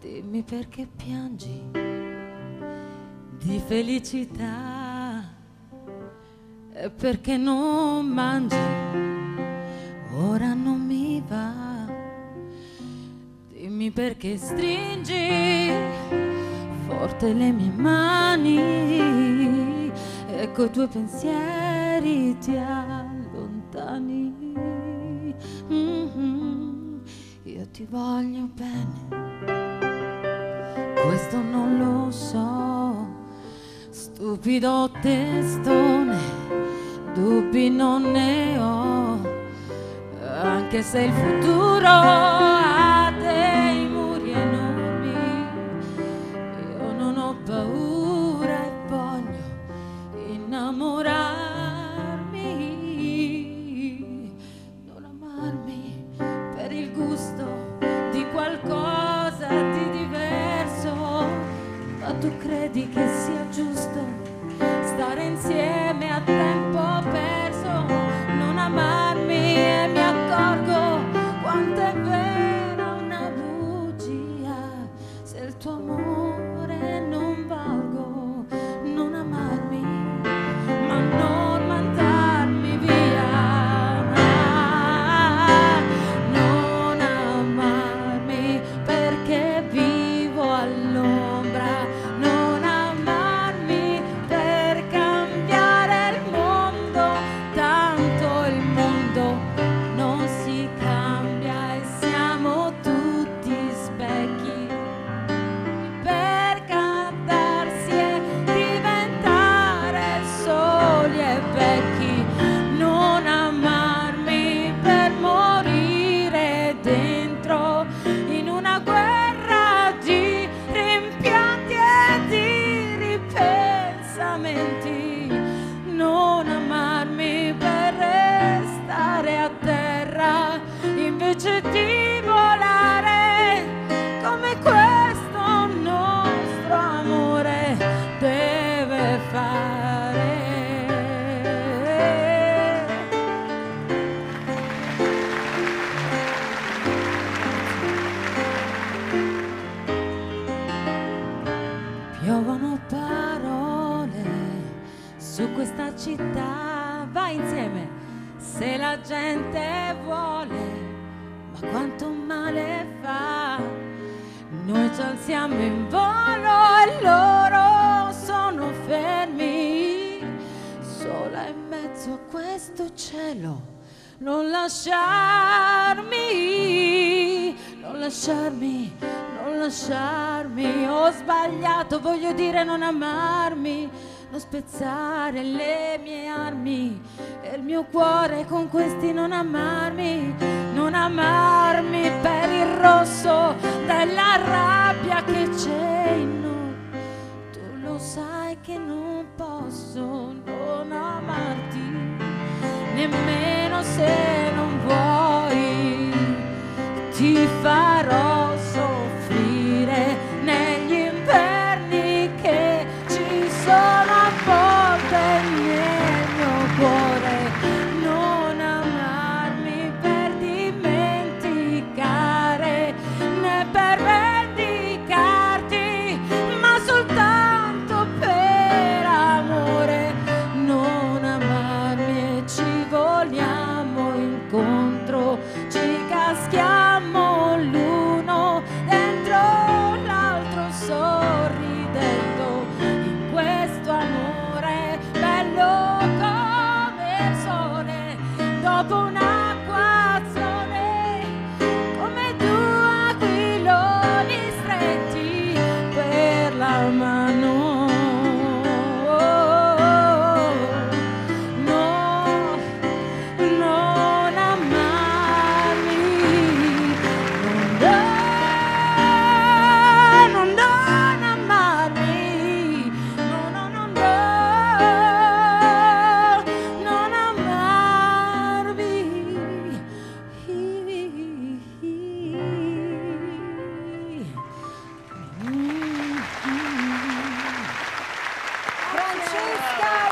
Dimmi perché piangi di felicità e perché non mangi, ora non mi va. Dimmi perché stringi forte le mie mani e coi tuoi pensieri ti allontani. Io ti voglio bene, questo non lo so, stupido testone, dubbi non ne ho, anche se il futuro ha dei muri enormi, io non ho paura e voglio innamorarmi, non amarmi per il gusto di qualcosa di diverso, ma tu credi che sia giusto stare insieme a tempo perso, non amarmi e mi accorgo quanto è vera una bugia, se il tuo amore non valgo, non amarmi, ma non mandarmi via, non amarmi perché vivo all'ombra, non amarmi per cambiare il mondo, tanto il mondo non si cambia e siamo tutti specchi per cantarsi e diventare soli e vecchi, non amarmi per morire dentro in una guerra di rimpianti e di ripensamenti, non amarmi per restare a terra invece di volare come questo nostro amore deve fare. Piovono parole su questa città, vai insieme, se la gente vuole, ma quanto male fa, noi ci alziamo in volo e loro sono fermi, sola in mezzo a questo cielo, non lasciarmi, non lasciarmi, non lasciarmi, ho sbagliato, voglio dire non amarmi, non spezzare le mie armi e il mio cuore con questi, non amarmi, non amarmi per il rosso della rabbia che c'è in noi, tu lo sai che non posso non amarti, nemmeno se non vuoi, ti farò soffrire negli inverni che ci sono a volte nel mio cuore, non amarmi per dimenticare né per vendicarti, ma soltanto per amore, non amarmi e ci vogliamo incontro, ci caschiamo l'uno Francesca!